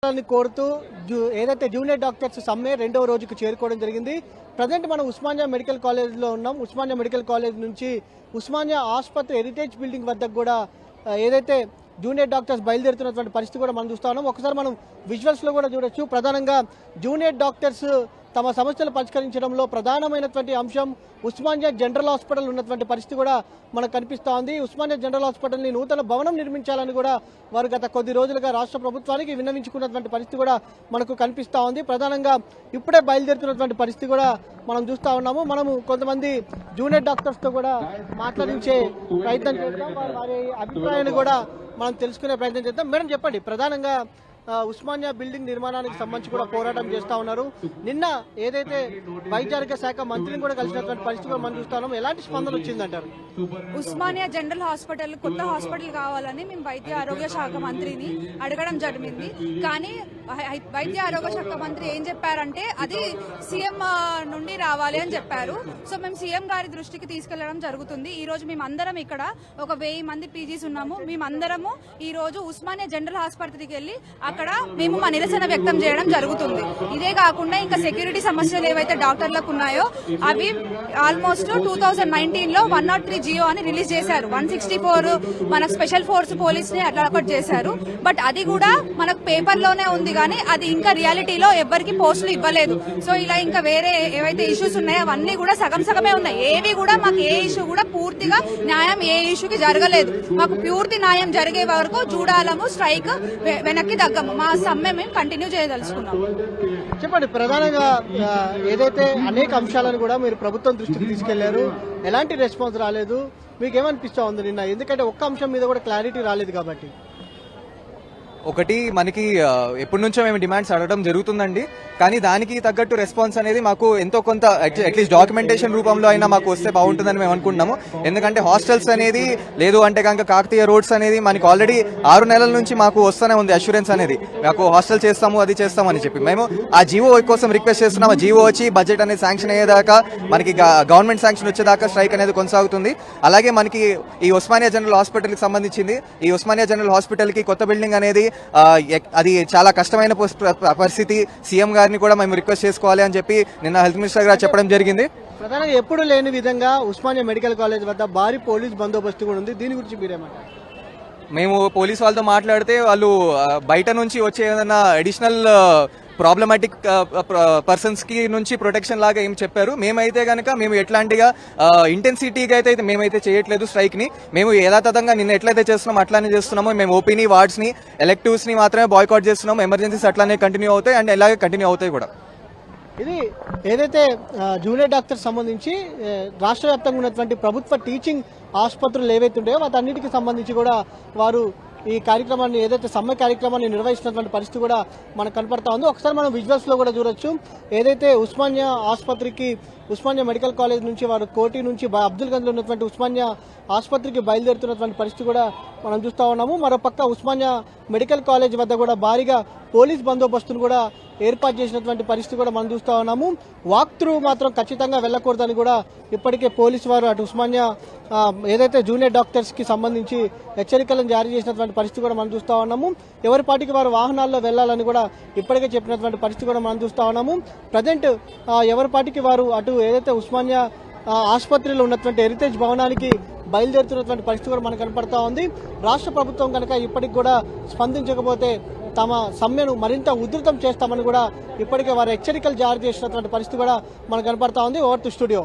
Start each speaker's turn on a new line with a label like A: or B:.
A: కోరుతూ ఏదైతే junior doctors సమ్మె రెండవ రోజుకు చేరుకోవడం జరిగింది. ప్రజెంట్ మనం ఉస్మానియా మెడికల్ కాలేజ్లో ఉన్నాం. ఉస్మానియా మెడికల్ కాలేజ్ నుంచి ఉస్మానియా ఆసుపత్రి హెరిటేజ్ బిల్డింగ్ వద్దకు కూడా ఏదైతే జూనియర్ డాక్టర్స్ బయలుదేరుతున్నటువంటి పరిస్థితి కూడా మనం చూస్తా ఉన్నాం. ఒకసారి మనం విజువల్స్లో కూడా చూడొచ్చు. ప్రధానంగా జూనియర్ డాక్టర్స్ తమ సమస్యలు పరిష్కరించడంలో ప్రధానమైనటువంటి అంశం ఉస్మానియా జనరల్ హాస్పిటల్ ఉన్నటువంటి పరిస్థితి కూడా మనకు కనిపిస్తూ ఉంది. ఉస్మానియా జనరల్ హాస్పిటల్ని నూతన భవనం నిర్మించాలని కూడా వారు గత కొద్ది రోజులుగా రాష్ట్ర ప్రభుత్వానికి విన్నవించుకున్నటువంటి పరిస్థితి కూడా మనకు కనిపిస్తూ ఉంది. ప్రధానంగా ఇప్పుడే బయలుదేరుతున్నటువంటి పరిస్థితి కూడా మనం చూస్తూ ఉన్నాము. మనము కొంతమంది జూనియర్ డాక్టర్స్తో కూడా మాట్లాడించే ప్రయత్నం చేద్దాం. వారి అభిప్రాయాన్ని కూడా మనం తెలుసుకునే ప్రయత్నం చేద్దాం. మేడం చెప్పండి, ప్రధానంగా ఉస్మానియా బిల్డింగ్ నిర్మాణానికి సంబంధించి కూడా పోరాటం చేస్తా ఉన్నారు. నిన్న ఏదైతే వైద్య ఆరోగ్య శాఖ మంత్రిని కూడా కలిసినటువంటి పరిస్థితి మనం చూస్తా ఉన్నాం. ఎలాంటి స్పందన వచ్చిందంటారు?
B: ఉస్మానియా జనరల్ హాస్పిటల్ కొత్త హాస్పిటల్ కావాలని మేము వైద్య ఆరోగ్య శాఖ మంత్రిని అడగడం జరిగింది. కానీ వైద్య ఆరోగ్య శాఖ మంత్రి ఏం చెప్పారంటే అది సీఎం నుండి రావాలి అని చెప్పారు. సో మేము సీఎం గారి దృష్టికి తీసుకెళ్లడం జరుగుతుంది. ఈ రోజు మేమందరం ఇక్కడ ఒక 1000 మంది పీజీస్ ఉన్నాము. మేమందరము ఈ రోజు ఉస్మానియా జనరల్ ఆసుపత్రికి వెళ్లి అక్కడ మేము మా నిరసన వ్యక్తం చేయడం జరుగుతుంది. ఇదే కాకుండా ఇంకా సెక్యూరిటీ సమస్యలు ఏవైతే డాక్టర్లకు ఉన్నాయో అవి ఆల్మోస్ట్ 2019 లో 103 జియో అని రిలీజ్ చేశారు. 164 మన స్పెషల్ ఫోర్స్ పోలీస్ ని అట్లా ఒకటి చేశారు. బట్ అది కూడా మనకు పేపర్ లోనే ఉంది కానీ అది ఇంకా రియాలిటీలో ఎవరికి పోస్టులు ఇవ్వలేదు. సో ఇలా ఇంకా వేరే ఏవైతే ఇష్యూస్ ఉన్నాయో అవన్నీ కూడా సగం సగమే ఉన్నాయి. ఏవి కూడా మాకు ఏ ఇష్యూ కూడా పూర్తిగా న్యాయం ఏ ఇష్యూకి జరగలేదు. మాకు పూర్తి న్యాయం జరిగే వరకు చూడాలము, స్ట్రైక్ వెనక్కి తగ్గము, మా సమ్మె మేము కంటిన్యూ చేయదలుచుకున్నాము.
A: చెప్పండి, ప్రధానంగా ఏదైతే అనేక అంశాలను కూడా మీరు ప్రభుత్వం దృష్టికి తీసుకెళ్లారు, ఎలాంటి రెస్పాన్స్ రాలేదు. మీకు ఏమనిపిస్తా ఉంది నిన్న? ఎందుకంటే ఒక్క అంశం మీద కూడా క్లారిటీ రాలేదు కాబట్టి.
C: ఒకటి మనకి ఎప్పటి నుంచో మేము డిమాండ్స్ అడగడం జరుగుతుందండి. కానీ దానికి తగ్గట్టు రెస్పాన్స్ అనేది మాకు ఎంతో కొంత అట్లీస్ట్ డాక్యుమెంటేషన్ రూపంలో అయినా మాకు వస్తే బాగుంటుందని మేము అనుకుంటున్నాము. ఎందుకంటే హాస్టల్స్ అనేది లేదు అంటే కనుక కాకతీయ రోడ్స్ అనేది మనకి ఆల్రెడీ 6 నెలల నుంచి మాకు వస్తూనే ఉంది అష్యూరెన్స్ అనేది, మాకు హాస్టల్ చేస్తాము అది చేస్తామని చెప్పి. మేము ఆ జీవో కోసం రిక్వెస్ట్ చేస్తున్నాము. ఆ జీవో వచ్చి బడ్జెట్ అనేది శాంక్షన్ అయ్యేదాకా, మనకి గవర్నమెంట్ శాంక్షన్ వచ్చేదాకా స్ట్రైక్ అనేది కొనసాగుతుంది. అలాగే మనకి ఈ ఉస్మానియా జనరల్ హాస్పిటల్కి సంబంధించింది, ఈ ఉస్మానియా జనరల్ హాస్పిటల్కి కొత్త బిల్డింగ్ అనేది అది చాలా కష్టమైన పరిస్థితి. సీఎం గారిని కూడా మేము రిక్వెస్ట్ చేసుకోవాలి అని చెప్పి నిన్న హెల్త్ మినిస్టర్ గారు చెప్పడం జరిగింది.
A: ప్రధానంగా ఎప్పుడు లేని విధంగా ఉస్మానియా మెడికల్ కాలేజ్ వద్ద భారీ పోలీస్ బందోబస్తు కూడా ఉంది. దీని గురించి మీరేమంటారు?
C: మేము పోలీస్ వాళ్ళతో మాట్లాడితే వాళ్ళు బయట నుంచి వచ్చే ఏదైనా అడిషనల్ ప్రాబ్లమాటిక్ పర్సన్స్ కి నుంచి ప్రొటెక్షన్ లాగా ఏం చెప్పారు. మేమైతే కనుక మేము ఎట్లాంటిగా ఇంటెన్సిటీగా అయితే మేమైతే చేయట్లేదు స్ట్రైక్ ని. మేము యథాతథంగా నిన్న ఎట్లయితే చేస్తున్నామో అట్లానే చేస్తున్నాము. మేము ఓపీని, వార్డ్స్ ని, ఎలెక్టివ్స్ ని మాత్రమే బాయ్కాట్ చేస్తున్నాము. ఎమర్జెన్సీస్ అట్లానే కంటిన్యూ అవుతాయి అండ్ ఇలాగే కంటిన్యూ అవుతాయి కూడా.
A: ఇది ఏదైతే జూనియర్ డాక్టర్స్ సంబంధించి రాష్ట్ర వ్యాప్తంగా ఉన్నటువంటి ప్రభుత్వ టీచింగ్ ఆసుపత్రులు ఏవైతే ఉంటాయో వాటన్నిటికి సంబంధించి కూడా వారు ఈ కార్యక్రమాన్ని ఏదైతే సమ్మె కార్యక్రమాన్ని నిర్వహిస్తున్నటువంటి పరిస్థితి కూడా మనకు కనపడతా ఉంది. ఒకసారి మనం విజువల్స్ లో కూడా చూడొచ్చు. ఏదైతే ఉస్మానియా ఆసుపత్రికి, ఉస్మానియా మెడికల్ కాలేజ్ నుంచి వారు కోటి నుంచి అబ్దుల్ గంజ్ లో ఉన్నటువంటి ఉస్మానియా ఆసుపత్రికి బయలుదేరుతున్నటువంటి పరిస్థితి కూడా మనం చూస్తా ఉన్నాము. మరోపక్క ఉస్మానియా మెడికల్ కాలేజ్ వద్ద కూడా భారీగా పోలీస్ బందోబస్తును కూడా ఏర్పాటు చేసినటువంటి పరిస్థితి కూడా మనం చూస్తా ఉన్నాము. వాక్ త్రూ మాత్రం ఖచ్చితంగా వెళ్లకూడదని కూడా ఇప్పటికే పోలీసు వారు అటు ఉస్మానియా ఏదైతే జూనియర్ డాక్టర్స్ కి సంబంధించి హెచ్చరికలను జారీ చేసినటువంటి పరిస్థితి కూడా మనం చూస్తా ఉన్నాము. ఎవరి పాటికి వారు వాహనాల్లో వెళ్లాలని కూడా ఇప్పటికే చెప్పినటువంటి పరిస్థితి కూడా మనం చూస్తా ఉన్నాము. ప్రజెంట్ ఎవరి పాటికి వారు అటు ఏదైతే ఉస్మానియా ఆసుపత్రిలో ఉన్నటువంటి హెరిటేజ్ భవనానికి బయలుదేరుతున్నటువంటి పరిస్థితి కూడా మనకు కనపడతా ఉంది. రాష్ట్ర ప్రభుత్వం కనుక ఇప్పటికి కూడా స్పందించకపోతే తమ సమ్మెను మరింత ఉధృతం చేస్తామని కూడా ఇప్పటికే వారు హెచ్చరికలు జారీ చేసినటువంటి పరిస్థితి కూడా మనకు కనపడతా ఉంది. Over to studio.